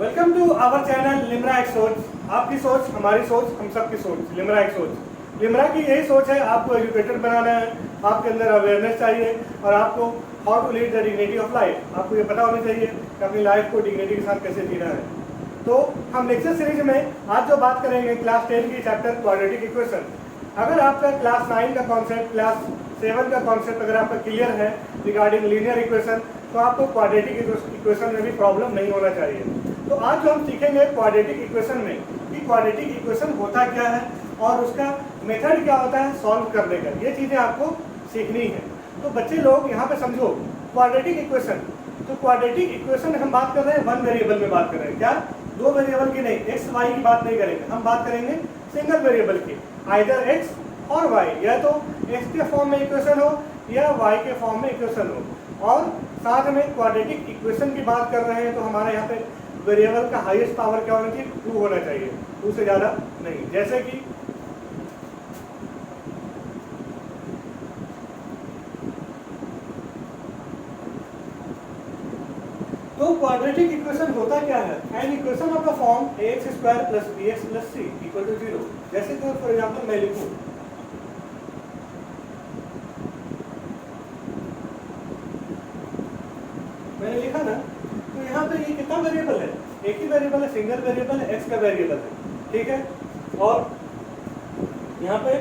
Welcome to our channel Limra Ek Soch. आपकी सोच हमारी सोच, हम सबकी सोच, लिमरा एक सोच। लिमरा की यही सोच है, आपको एजुकेटेड बनाना है, आपके अंदर अवेयरनेस चाहिए और आपको how to lead the dignity of life. आपको ये पता होना चाहिए कि अपनी लाइफ को डिग्निटी के साथ कैसे जीना है। तो हम लेक्चर सीरीज में आज जो बात करेंगे क्लास 10 की चैप्टर क्वाड्रेटिक इक्वेशन। अगर आपका क्लास 9 का कॉन्सेप्ट, क्लास 7 का कॉन्सेप्ट अगर आपका क्लियर है रिगार्डिंग लीनियर इक्वेशन, तो आपको क्वाड्रेटिक इक्वेशन में भी प्रॉब्लम नहीं होना चाहिए। तो आज जो हम सीखेंगे क्वाड्रेटिक इक्वेशन में कि क्वाड्रेटिक इक्वेशन होता क्या है और उसका मेथड क्या होता है सॉल्व करने का, ये चीज़ें आपको सीखनी है। तो बच्चे लोग यहाँ पे समझो क्वाड्रेटिक इक्वेशन। तो क्वाड्रेटिक इक्वेशन हम बात कर रहे हैं वन वेरिएबल में बात कर रहे हैं, क्या दो वेरिएबल की नहीं, एक्स वाई की बात नहीं करेंगे, हम बात करेंगे सिंगल वेरिएबल की, आइदर एक्स और वाई, या तो एक्स के फॉर्म में इक्वेशन हो या वाई के फॉर्म में इक्वेशन हो। और साथ में क्वाड्रेटिक इक्वेशन की बात कर रहे हैं तो हमारे यहाँ पे वेरिएबल का हाईएस्ट पावर क्या होना चाहिए, 2 होना चाहिए, 2 से ज़्यादा नहीं। जैसे कि तो क्वाड्रेटिक इक्वेशन होता क्या है, an equation of the form ax square plus bx plus c equal to 0। जैसे कि फॉर एग्जांपल मैं लिखूं मैंने लिखा ना, तो यहाँ पे ये कितना वेरिएबल है, एक ही वेरिएबल है, सिंगल वेरिएबल है, एक्स का वेरिएबल है, ठीक है। और यहाँ पे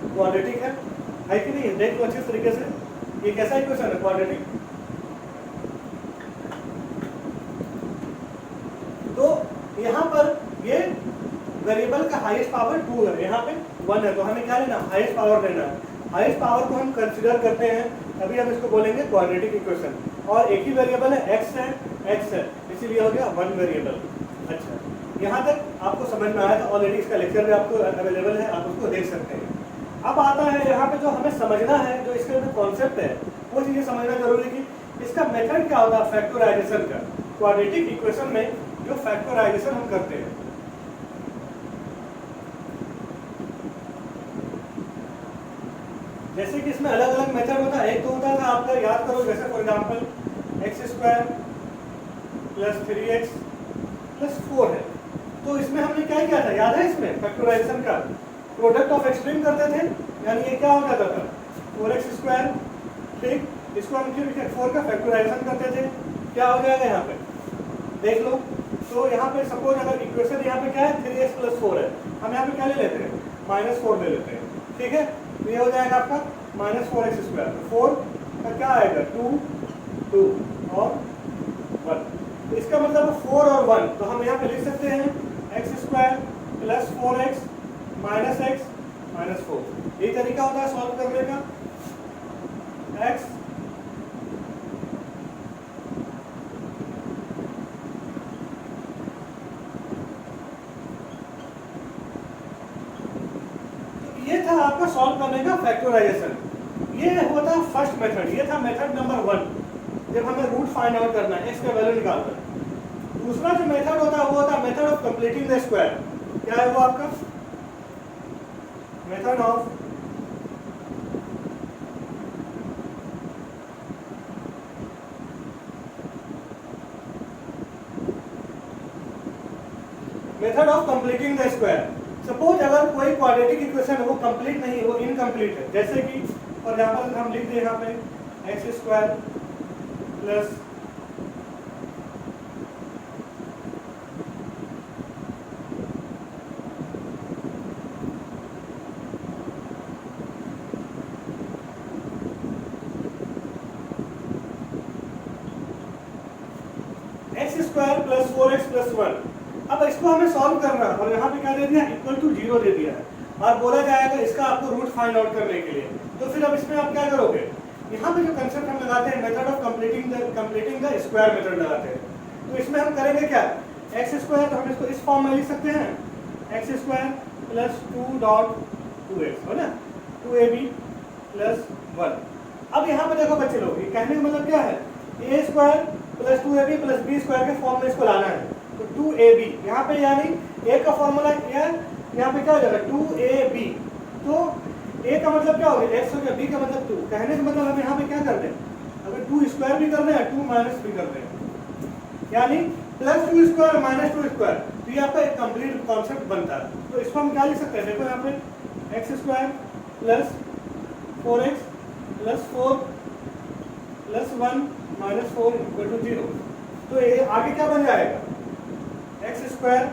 क्वाड्रेटिक है कि नहीं है, देख लो अच्छे तरीके से ये कैसा इक्वेशन है क्वाड्रेटिक। तो यहाँ पर ये वेरिएबल का हाईएस्ट पावर 2 है, यहाँ पे 1 है, तो हमें क्या लेना, हाईएस्ट पावर लेना है। हाईएस्ट पावर को हम कंसिडर करते हैं, अभी हम इसको बोलेंगे क्वाड्रेटिक इक्वेशन। और एक ही वेरिएबल है, x है, इसीलिए हो गया 1 वेरिएबल। अच्छा, यहाँ तक आपको समझ में आया, तो ऑलरेडी इसका लेक्चर भी आपको अवेलेबल है, आप उसको देख सकते हैं। अब आता है यहाँ पे जो हमें समझना है, जो इसका जो कॉन्सेप्ट है वो चीज़ें समझना जरूरी है कि इसका मेथड क्या होगा फैक्टराइजेशन का। क्वाड्रेटिक इक्वेशन में जो फैक्टराइजेशन हम करते हैं, जैसे कि इसमें अलग अलग मेथड होता है। एक तो होता था आपका, याद करो, जैसे for example x square plus 3x plus 4 है, तो इसमें हमने क्या किया था, याद है, इसमें फैक्टराइजेशन का प्रोडक्ट ऑफ एक्सट्रीम करते थे, यानी ये क्या हो जाता था 4x स्क्वायर, ठीक, इसको हम क्यों 4 का फैक्टराइजेशन करते थे, क्या हो जाएगा यहाँ पे देख लो। तो यहाँ पे सपोज अगर इक्वेशन यहाँ पे क्या है 3x प्लस 4 है, हम यहाँ पे क्या ले लेते हैं -4 ले लेते हैं, ठीक है। तो ये हो जाएगा आपका -4x स्क्वायर, तो 4 का क्या आएगा 2 और 1, तो इसका मतलब 4 और 1, तो हम यहाँ पे लिख सकते हैं x square plus 4x minus x minus 4। यही तरीका होता है सॉल्व करने का। x ये था आपका सॉल्व करने का फैक्टराइजेशन, ये होता फर्स्ट मेथड, ये था मेथड नंबर 1, जब हमें रूट फाइंड आउट करना है, x का वैल्यू निकालना है। दूसरा जो मेथड होता है वो होता है method of completing the square. क्या है वो आपका method of completing the square. Suppose अगर कोई क्वाड्रेटिक इक्वेशन है वो कंप्लीट नहीं है, वो इनकम्प्लीट है, जैसे कि फॉर एग्जांपल हम लिख दें यहाँ पे x square plus x square plus 4x plus 1। अब इसको हमें सॉल्व करना है और यहाँ पे क्या दे दिया, इक्वल टू 0 दे दिया है, और बोला जाएगा इसका आपको रूट फाइंड आउट करने के लिए। तो फिर अब इसमें आप क्या करोगे, यहाँ पे जो कंसेप्ट हम लगाते हैं method of completing the square method लगाते हैं। तो इसमें हम करेंगे क्या, एक्स स्क्वायर, तो हम इसको इस फॉर्म में लिख सकते हैं एक्स स्क्वायर प्लस 2.2x, है ना, 2ab प्लस 1। अब यहाँ पे देखो बच्चे लोग, ये कहने का मतलब क्या है, a square plus 2ab plus b square के फॉर्म में इसको लाना है। तो 2ab यहाँ पे, यानी a का फॉर्मूला यहाँ पे क्या हो जाएगा 2ab, तो a का मतलब क्या हो गया x हो गया, b का मतलब 2। कहने का मतलब हम यहाँ पे क्या कर दें, अगर 2 स्क्वायर भी कर रहे हैं 2 माइनस भी कर रहे हैं, यानी plus two square minus two square, तो ये आपका एक कंप्लीट कॉन्सेप्ट बनता है। तो इसको हम क्या लिख सकते हैं, देखो यहाँ पे x square plus 4x plus 4 plus 1 minus 4 equal to 0। तो ये आगे क्या बन जाएगा, एक्स स्क्वायर,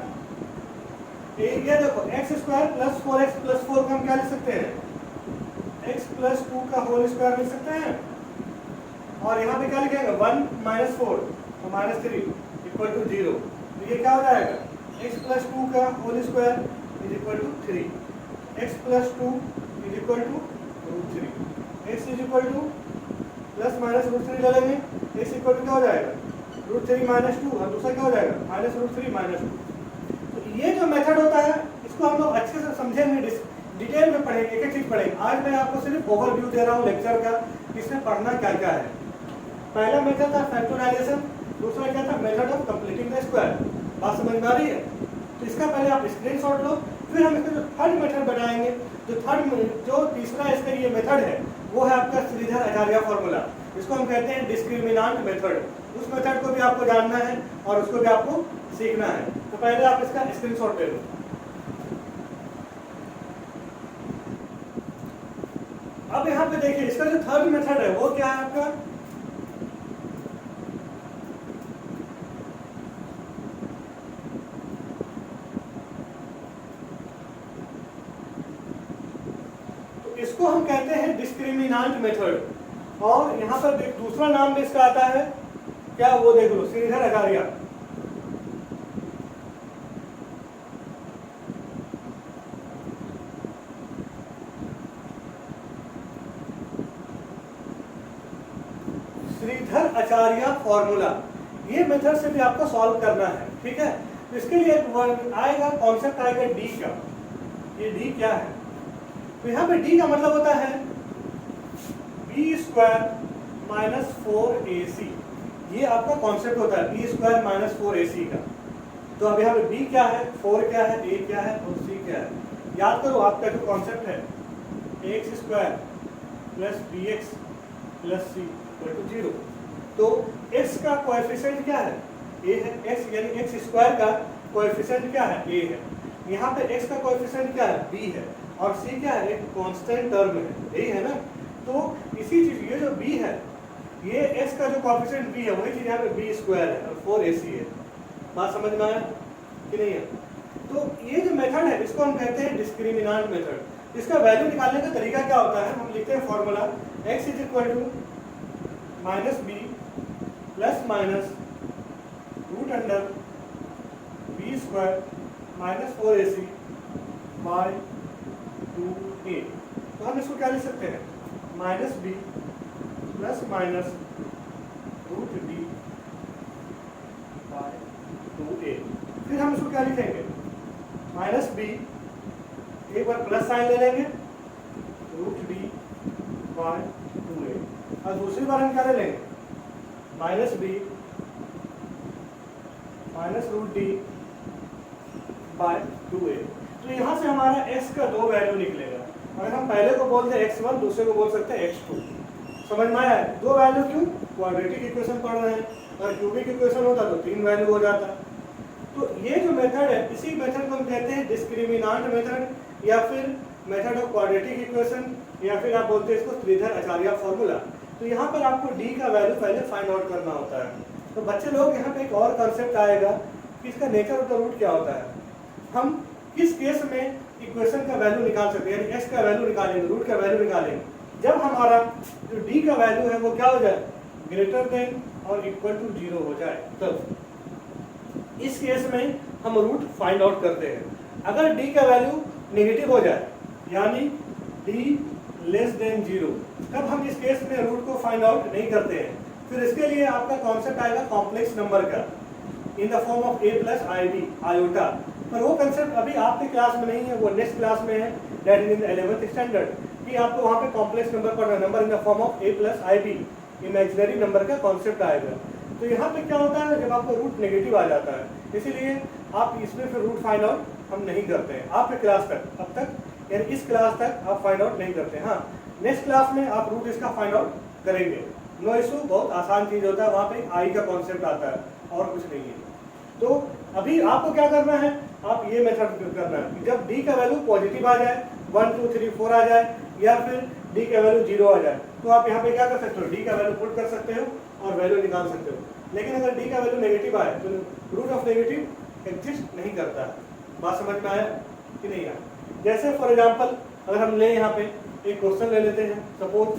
ये देखो x square plus 4x plus 4 को हम क्या लिख सकते हैं, x प्लस 2 का होल स्क्वायर लिख सकते हैं। और यहाँ पे क्या लिखेगा 1 माइनस 4 तो माइनस 3 इक्वल टू 0। तो ये क्या हो जाएगा, x प्लस 2 का whole square is equal to 3, x plus 2 is equal to root 3, x is equal to plus minus root 3 ले लेंगे, x इक्वल टू क्या हो जाएगा रूट 3 माइनस 2, और दूसरा क्या हो जाएगा माइनस रूट 3 माइनस 2। तो ये जो मेथड होता है इसको हम लोग अच्छे से समझेंगे, डिटेल में पढ़ेंगे, एक एक चीज पढ़ेंगे। आज मैं आपको सिर्फ ओवरव्यू दे रहा हूँ लेक्चर का, इसमें पढ़ना क्या क्या है। पहला मेथड था फैक्टराइजेशन, दूसरा क्या था method of completing the square. बात समझ में आ रही है? तो इसका पहले आप स्क्रीनशॉट लो, फिर हम इसका जो थर्ड मेथड बनाएंगे, जो तीसरा इसका ये मेथड है वो है आपका श्रीधर आचार्य फॉर्मूला। इसको हम कहते हैं डिस्क्रिमिनांट मेथड। उस मेथड को भी आपको जानना है और उसको भी आपको सीखना है। तो पहले आप इसका स्क्रीनशॉट ले लो। अब यहाँ पे देखिए इसका जो थर्ड मेथड है वो क्या है आपका, तो इसको हम कहते हैं डिस्क्रिमिनांट मेथड। और यहाँ पर दूसरा नाम भी इसका आता है क्या, वो देख लो, श्रीधर आचार्य। श्रीधर आचार्य फॉर्मूला, ये मेथड से भी आपको सॉल्व करना है, ठीक है। तो इसके लिए एक आएगा कॉन्सेप्ट आएगा डी का। ये डी क्या है, तो यहाँ पे डी का मतलब होता है बी स्क्वायर माइनस 4ac। ये आपका कॉन्सेप्ट होता है बी स्क्वायर माइनस 4ac का। तो अब यहाँ पे बी क्या है, 4 क्या है, ए क्या है और सी क्या है। याद करो आपका जो कॉन्सेप्ट है X square plus B X plus C equal to 0। तो x का कोएफिशिएंट क्या है, a है। x यानी एक्स स्क्वायर का कोएफिशिएंट क्या है, a है। यहाँ पे x का कोएफिशिएंट क्या है, b है। और c क्या है, एक कांस्टेंट टर्म है, यही है ना। तो इसी चीज ये जो b है, ये x का जो कोएफिशिएंट b है वही चीज यहाँ पे b स्क्वायर है और 4ac है। बात समझ में आया कि नहीं है? तो ये जो मेथड है इसको हम कहते हैं डिस्क्रिमिनांट मेथड। इसका वैल्यू निकालने का तरीका क्या होता है, हम लिखते हैं formula x is equal to minus B plus minus root under B square minus 4ac by 2a। तो हम इसको क्या लिख सकते हैं, minus B plus minus root D by 2a। फिर हम इसको क्या लिखेंगे, माइनस बी, एक बार प्लस साइन ले लेंगे, रूट डी बाय 2a। और दूसरी बार हम क्या ले लेंगे, minus B minus root D by 2a। तो यहाँ से हमारा x का दो वैल्यू निकलेगा। अगर हम पहले को बोलते हैं x1, दूसरे को बोल सकते हैं x2। समझ में आया है? दो वैल्यू क्यों, क्वाड्रेटिक इक्वेशन पढ़ रहे हैं, अगर क्यूबिक इक्वेशन होता तो 3 वैल्यू हो जाता। तो ये जो मेथड है, इसी मेथड को हम कहते हैं डिस्क्रिमिनांट मेथड, या फिर मेथड ऑफ क्वाड्रेटिक इक्वेशन, या फिर आप बोलते हैं इसको श्रीधर आचार्य फॉर्मूला। तो यहाँ पर आपको डी का वैल्यू पहले फाइंड आउट करना होता है। तो बच्चे लोग यहाँ पे एक और कंसेप्ट आएगा कि इसका नेचर ऑफ द रूट क्या होता है। हम किस केस में इक्वेशन का वैल्यू निकाल सकते हैं, यानी एक्स का वैल्यू निकालेंगे, रूट का वैल्यू निकालेंगे, जब हमारा जो डी का वैल्यू है वो क्या हो जाए, ग्रेटर देन और इक्वल टू 0 हो जाए। तब इस केस में हम रूट फाइंड आउट करते हैं। अगर डी का वैल्यू नेगेटिव हो जाए, यानी डी लेस देन 0, तब हम इस केस में रूट को फाइंड आउट नहीं करते हैं। फिर इसके लिए आपका कॉन्सेप्ट आएगा कॉम्प्लेक्स नंबर का, in the form of a plus ib iota. पर वो कंसेप्ट अभी आपके क्लास में नहीं है, वो नेक्स्ट क्लास में है, that is in 11th standard, कि आपको वहाँ पे कॉम्प्लेक्स नंबर पढ़ना है, number in the form of a plus ib, imaginary number का कॉन्सेप्ट आएगा। तो यहाँ पे क्या होता है, जब आपको रूट नेगेटिव आ जाता है, इसीलिए आप इसमें फिर रूट फाइंड आउट हम नहीं करते हैं आपके क्लास तक, अब तक यानी इस क्लास तक आप फाइंड आउट नहीं करते हैं। हाँ, नेक्स्ट क्लास में आप रूट इसका फाइंड आउट करेंगे, नो इशू, बहुत आसान चीज़ होता है, वहाँ पे आई का कॉन्सेप्ट आता है और कुछ नहीं है। अभी आपको क्या करना है, आप ये मेथड करना है कि जब d का वैल्यू पॉजिटिव आ जाए, 1 2 3 4 आ जाए, या फिर d का वैल्यू 0 आ जाए, तो आप यहाँ पे क्या कर सकते हो, d का वैल्यू पुट कर सकते हो और वैल्यू निकाल सकते हो। लेकिन अगर d का वैल्यू नेगेटिव आए तो रूट ऑफ नेगेटिव एग्जिस्ट नहीं करता है। बात समझ में आया कि नहीं आया? जैसे फॉर एग्जाम्पल अगर हम ले यहाँ पे एक क्वेश्चन ले लेते हैं, सपोज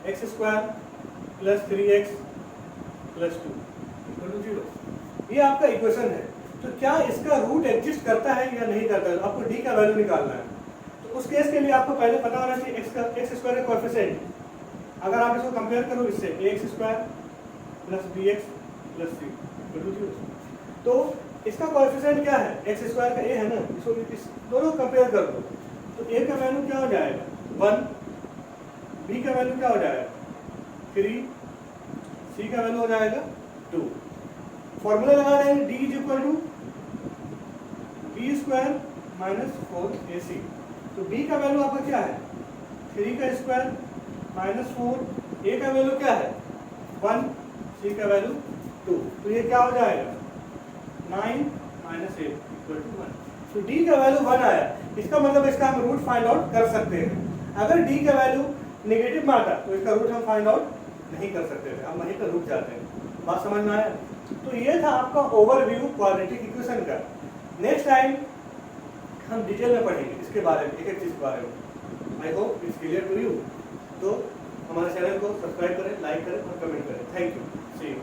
x² + 3x + 2 = 0, ये आपका इक्वेशन है। तो क्या इसका रूट एग्जिस्ट करता है या नहीं करता है, आपको d का वैल्यू निकालना है। तो उस केस के लिए आपको पहले पता होना चाहिए x² का कोएफिशिएंट। अगर आप इसको कंपेयर करो इससे ax² + bx + c = 0, तो इसका कोएफिशिएंट क्या है, x² का a है ना, इसको इस दोनों कंपेयर कर दो। तो a का वैल्यू क्या हो जाएगा 1, b का वैल्यू क्या हो जाएगा 3, c का वैल्यू हो जाएगा 2। फॉर्मूला लगा देंगे d = b² - 4ac। तो b का वैल्यू आपका क्या है 3 का स्क्वायर - 4, a का वैल्यू क्या है 1, c का वैल्यू 2। तो ये क्या हो जाएगा 9 - 8 = 1। तो d का वैल्यू 1 आया, इसका मतलब इसका हम रूट फाइंड आउट कर सकते हैं। अगर d का वैल्यू नेगेटिव में आता तो इसका रूट हम फाइंड आउट नहीं कर सकते थे, हम वहीं पर रुक जाते हैं। बात समझ में आया? तो ये था आपका ओवरव्यू क्वाड्रेटिक इक्वेशन का। नेक्स्ट टाइम हम डिटेल में पढ़ेंगे इसके बारे में, एक एक चीज़ के बारे में। I hope it's clear to you. तो हमारे चैनल को सब्सक्राइब करें, लाइक करें और कमेंट करें। Thank you, see you.